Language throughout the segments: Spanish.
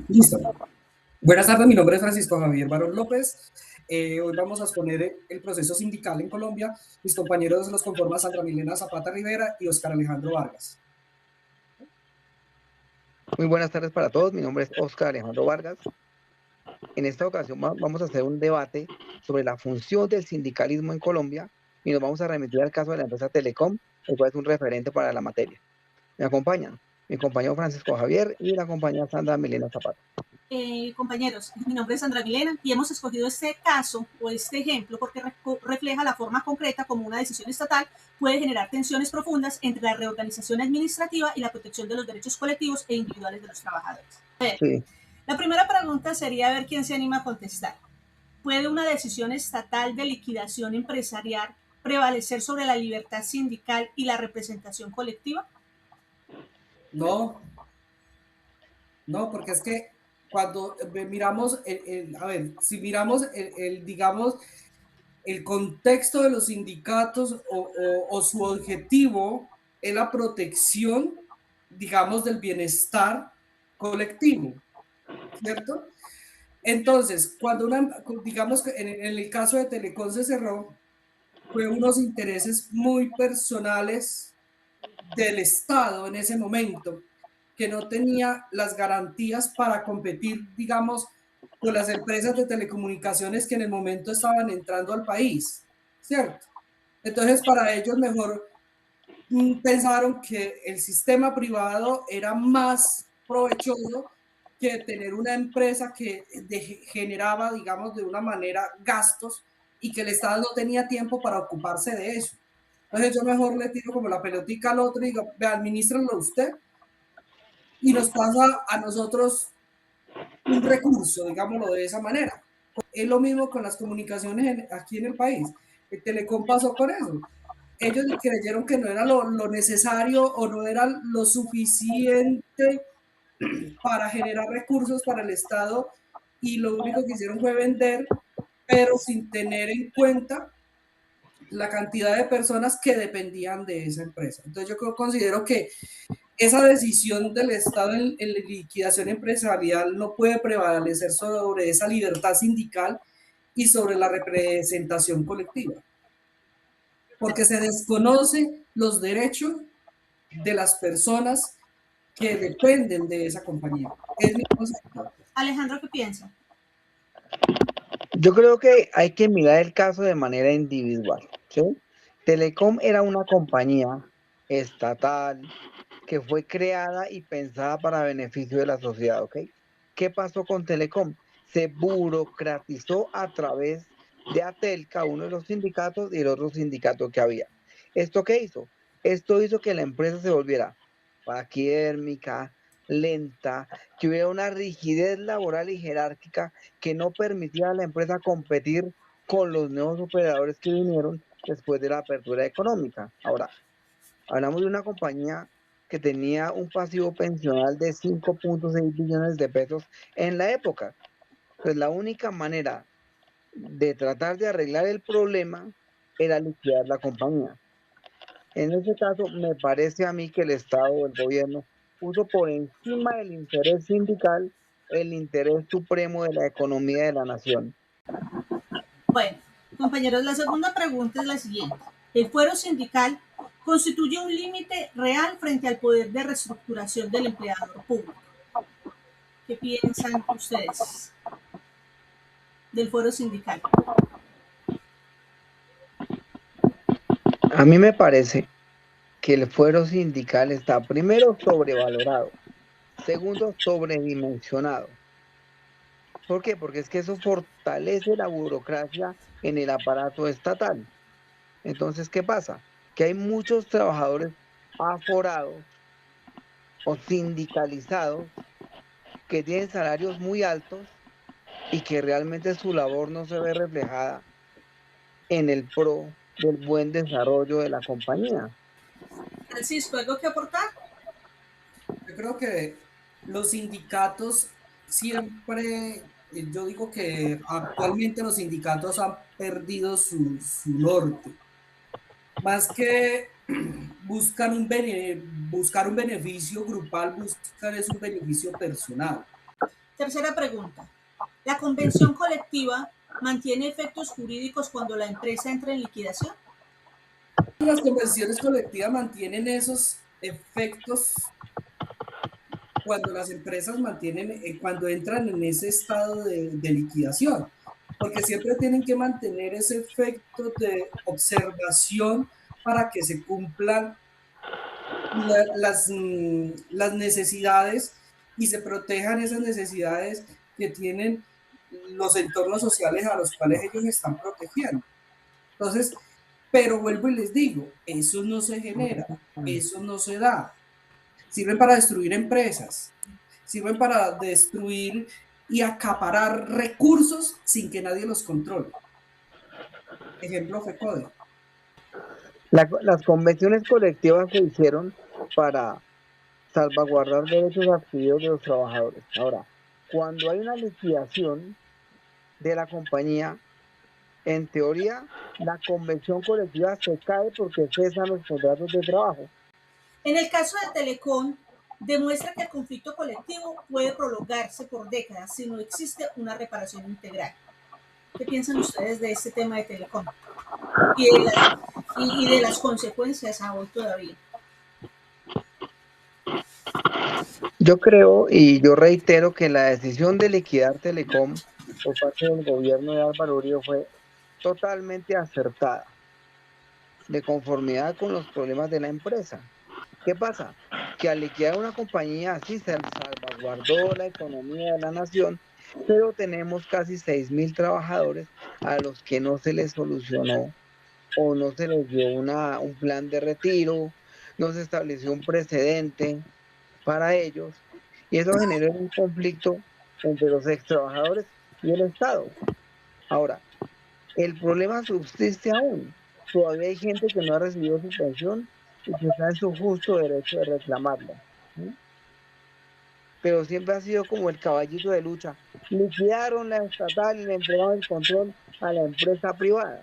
Listo. Buenas tardes, mi nombre es Francisco Javier Barón López. Hoy vamos a exponer el proceso sindical en Colombia. Mis compañeros los conforman Sandra Milena Zapata Rivera y Oscar Alejandro Vargas. Muy buenas tardes para todos, mi nombre es Oscar Alejandro Vargas. En esta ocasión vamos a hacer un debate sobre la función del sindicalismo en Colombia y nos vamos a remitir al caso de la empresa Telecom, el cual es un referente para la materia. Me acompañan mi compañero Francisco Javier y la compañera Sandra Milena Zapata. Compañeros, mi nombre es Sandra Milena y hemos escogido este caso o este ejemplo porque refleja la forma concreta como una decisión estatal puede generar tensiones profundas entre la reorganización administrativa y la protección de los derechos colectivos e individuales de los trabajadores. Sí. La primera pregunta sería a ver quién se anima a contestar. ¿Puede una decisión estatal de liquidación empresarial prevalecer sobre la libertad sindical y la representación colectiva? No, porque es que cuando miramos, si miramos digamos, el contexto de los sindicatos o su objetivo es la protección, digamos, del bienestar colectivo, ¿cierto? Entonces, cuando digamos que en el caso de Telecom se cerró, fue unos intereses muy personales del Estado en ese momento, que no tenía las garantías para competir, digamos, con las empresas de telecomunicaciones que en el momento estaban entrando al país, ¿cierto? Entonces, para ellos mejor pensaron que el sistema privado era más provechoso que tener una empresa que generaba, digamos, de una manera gastos y que el Estado no tenía tiempo para ocuparse de eso. Entonces yo mejor le tiro como la pelotica al otro y digo, ve, administrenlo usted y nos pasa a nosotros un recurso, digámoslo de esa manera. Es lo mismo con las comunicaciones aquí en el país. El Telecom pasó con eso. Ellos creyeron que no era lo necesario o no era lo suficiente para generar recursos para el Estado y lo único que hicieron fue vender, pero sin tener en cuenta la cantidad de personas que dependían de esa empresa. Entonces yo considero que esa decisión del Estado en liquidación empresarial no puede prevalecer sobre esa libertad sindical y sobre la representación colectiva, porque se desconocen los derechos de las personas que dependen de esa compañía. Es mi concepto. Alejandro, ¿qué piensa? Yo creo que hay que mirar el caso de manera individual, ¿sí? Telecom era una compañía estatal que fue creada y pensada para beneficio de la sociedad, ¿ok? ¿Qué pasó con Telecom? Se burocratizó a través de Atelca, uno de los sindicatos, y el otro sindicato que había. ¿Esto qué hizo? Esto hizo que la empresa se volviera paquidérmica, lenta, que hubiera una rigidez laboral y jerárquica que no permitía a la empresa competir con los nuevos operadores que vinieron después de la apertura económica. Ahora, hablamos de una compañía que tenía un pasivo pensional de 5.6 billones de pesos en la época. Pues la única manera de tratar de arreglar el problema era liquidar la compañía. En ese caso, me parece a mí que el Estado o el gobierno puso por encima del interés sindical el interés supremo de la economía de la nación. Bueno, compañeros, la segunda pregunta es la siguiente. ¿El fuero sindical constituye un límite real frente al poder de reestructuración del empleador público? ¿Qué piensan ustedes del fuero sindical? A mí me parece que el fuero sindical está primero sobrevalorado, segundo sobredimensionado. ¿Por qué? Porque es que eso fortalece la burocracia en el aparato estatal. Entonces, ¿qué pasa? Que hay muchos trabajadores aforados o sindicalizados que tienen salarios muy altos y que realmente su labor no se ve reflejada en el pro del buen desarrollo de la compañía. Francisco, ¿algo que aportar? Yo creo que los sindicatos siempre, yo digo que actualmente los sindicatos han perdido su norte. Más que buscar un beneficio grupal, buscan es un beneficio personal. Tercera pregunta. ¿La convención colectiva mantiene efectos jurídicos cuando la empresa entra en liquidación? Las convenciones colectivas mantienen esos efectos cuando las empresas mantienen, cuando entran en ese estado de liquidación, porque siempre tienen que mantener ese efecto de observación para que se cumplan las necesidades y se protejan esas necesidades que tienen los entornos sociales a los cuales ellos están protegiendo. Entonces, pero vuelvo y les digo, eso no se genera, eso no se da. Sirven para destruir empresas, sirven para destruir y acaparar recursos sin que nadie los controle. Ejemplo, FECODE. Las convenciones colectivas se hicieron para salvaguardar derechos adquiridos de los trabajadores. Ahora, cuando hay una liquidación de la compañía, en teoría, la convención colectiva se cae porque cesan los contratos de trabajo. En el caso de Telecom, demuestra que el conflicto colectivo puede prolongarse por décadas si no existe una reparación integral. ¿Qué piensan ustedes de este tema de Telecom? Y de las consecuencias a hoy todavía. Yo creo y yo reitero que la decisión de liquidar Telecom por parte del gobierno de Álvaro Uribe fue totalmente acertada, de conformidad con los problemas de la empresa. ¿Qué pasa? Que al liquidar una compañía así se salvaguardó la economía de la nación, pero tenemos casi 6.000 trabajadores a los que no se les solucionó o no se les dio un plan de retiro, no se estableció un precedente para ellos, y eso generó un conflicto entre los ex trabajadores y el Estado. Ahora, el problema subsiste aún. Todavía hay gente que no ha recibido su pensión y que está en su justo derecho de reclamarla, ¿sí? Pero siempre ha sido como el caballito de lucha. Liquidaron la estatal y le entregaron el control a la empresa privada.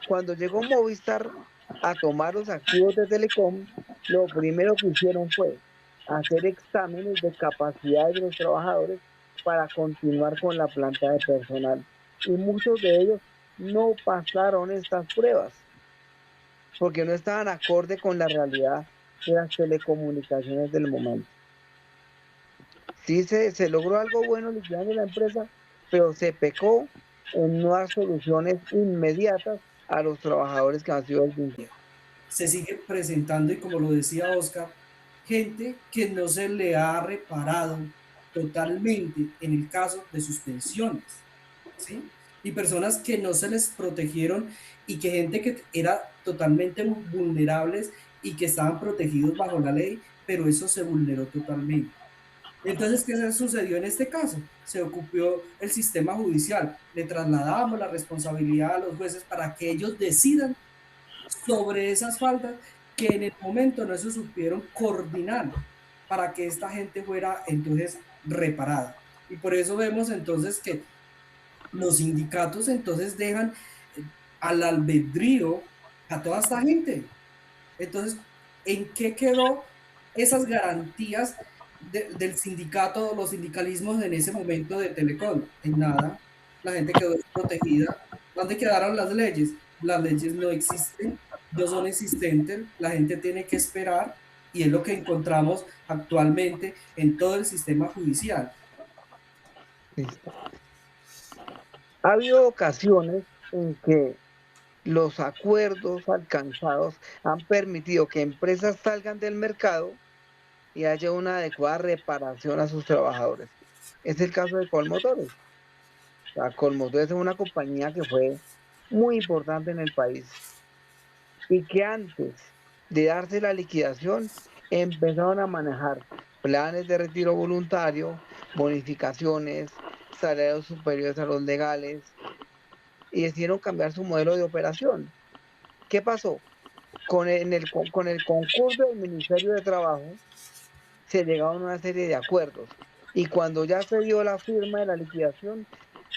Cuando llegó Movistar a tomar los activos de Telecom, lo primero que hicieron fue hacer exámenes de capacidad de los trabajadores para continuar con la planta de personal. Y muchos de ellos no pasaron estas pruebas porque no estaban acorde con la realidad de las telecomunicaciones del momento. Sí se logró algo bueno liquidando la empresa, pero se pecó en no dar soluciones inmediatas a los trabajadores que han sido desvinculados. Se sigue presentando, y como lo decía Oscar, gente que no se le ha reparado totalmente en el caso de sus pensiones, ¿sí? Y personas que no se les protegieron y que gente que era totalmente vulnerables y que estaban protegidos bajo la ley, pero eso se vulneró totalmente. Entonces, ¿qué sucedió en este caso? Se ocupó el sistema judicial, le trasladamos la responsabilidad a los jueces para que ellos decidan sobre esas faltas que en el momento no se supieron coordinar para que esta gente fuera entonces reparada. Y por eso vemos entonces que los sindicatos entonces dejan al albedrío a toda esta gente. Entonces, ¿en qué quedó esas garantías del sindicato, los sindicalismos en ese momento de Telecom? En nada. La gente quedó desprotegida. ¿Dónde quedaron las leyes? Las leyes no existen, no son existentes, la gente tiene que esperar y es lo que encontramos actualmente en todo el sistema judicial. Listo. Ha habido ocasiones en que los acuerdos alcanzados han permitido que empresas salgan del mercado y haya una adecuada reparación a sus trabajadores. Es el caso de Colmotores. Colmotores es una compañía que fue muy importante en el país y que antes de darse la liquidación empezaron a manejar planes de retiro voluntario, bonificaciones, salarios superiores a los legales y decidieron cambiar su modelo de operación. ¿Qué pasó? Con el concurso del Ministerio de Trabajo se llegaron a una serie de acuerdos y cuando ya se dio la firma de la liquidación,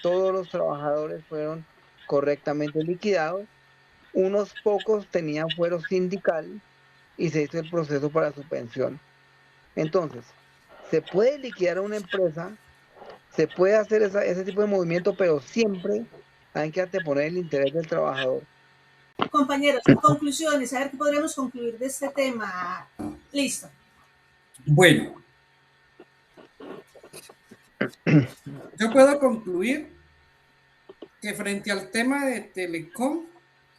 todos los trabajadores fueron correctamente liquidados, unos pocos tenían fuero sindical y se hizo el proceso para su pensión. Entonces, se puede liquidar a una empresa Se puede hacer ese tipo de movimiento, pero siempre hay que anteponer el interés del trabajador. Compañeros, conclusiones, a ver qué podríamos concluir de este tema. Listo. Bueno, yo puedo concluir que frente al tema de Telecom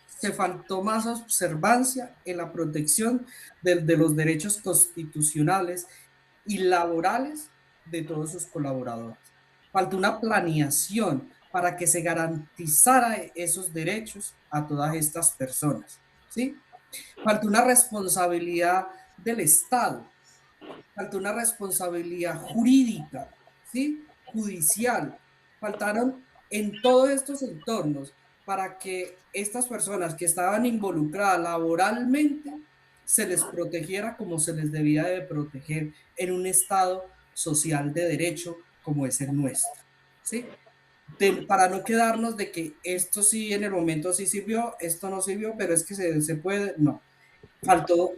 se faltó más observancia en la protección de los derechos constitucionales y laborales de todos sus colaboradores. Faltó una planeación para que se garantizara esos derechos a todas estas personas, ¿sí? Faltó una responsabilidad del Estado, faltó una responsabilidad jurídica, ¿sí? Judicial. Faltaron en todos estos entornos para que estas personas que estaban involucradas laboralmente se les protegiera como se les debía de proteger en un Estado social de derecho como es el nuestro, ¿sí? Para no quedarnos de que esto sí en el momento sí sirvió, esto no sirvió, pero es que se puede, no. Faltó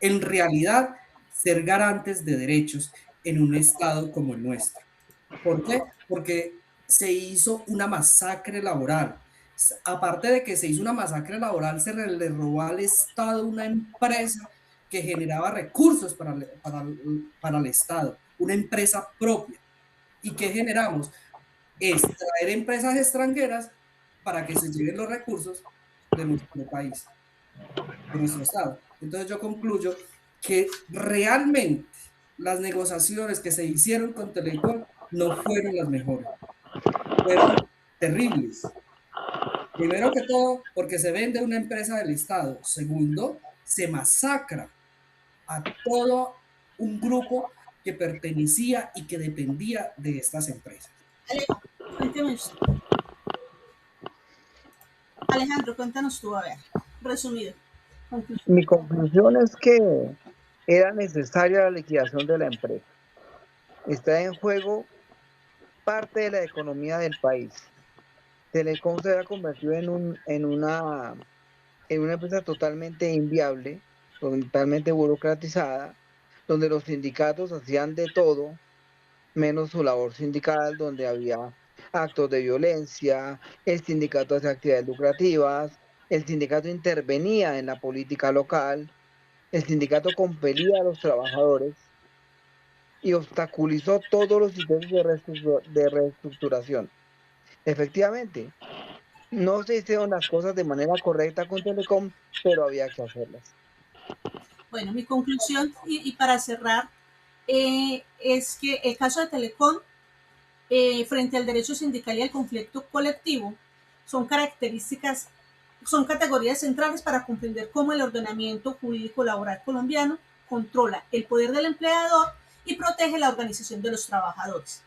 en realidad ser garantes de derechos en un Estado como el nuestro. ¿Por qué? Porque se hizo una masacre laboral. Aparte de que se hizo una masacre laboral, se le robó al Estado una empresa que generaba recursos para el Estado, una empresa propia. ¿Y qué generamos? Extraer empresas extranjeras para que se lleven los recursos de nuestro país, de nuestro Estado. Entonces yo concluyo que realmente las negociaciones que se hicieron con Telecom no fueron las mejores, fueron terribles. Primero que todo, porque se vende una empresa del Estado. Segundo, se masacra a todo un grupo que pertenecía y que dependía de estas empresas. Alejandro, cuéntanos tú, a ver, resumido. Conclusión. Mi conclusión es que era necesaria la liquidación de la empresa. Está en juego parte de la economía del país. Telecom se había convertido en una empresa totalmente inviable, totalmente burocratizada, donde los sindicatos hacían de todo, menos su labor sindical, donde había actos de violencia, el sindicato hacía actividades lucrativas, el sindicato intervenía en la política local, el sindicato compelía a los trabajadores y obstaculizó todos los intentos de reestructuración. Efectivamente, no se hicieron las cosas de manera correcta con Telecom, pero había que hacerlas. Bueno, mi conclusión y para cerrar es que el caso de Telecom frente al derecho sindical y al conflicto colectivo son características, son categorías centrales para comprender cómo el ordenamiento jurídico laboral colombiano controla el poder del empleador y protege la organización de los trabajadores.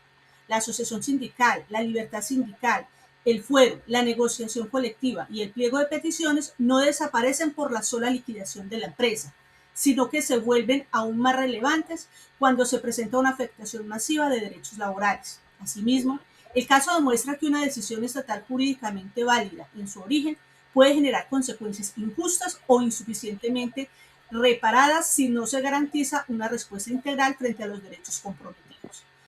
La asociación sindical, la libertad sindical, el fuero, la negociación colectiva y el pliego de peticiones no desaparecen por la sola liquidación de la empresa, sino que se vuelven aún más relevantes cuando se presenta una afectación masiva de derechos laborales. Asimismo, el caso demuestra que una decisión estatal jurídicamente válida en su origen puede generar consecuencias injustas o insuficientemente reparadas si no se garantiza una respuesta integral frente a los derechos comprometidos.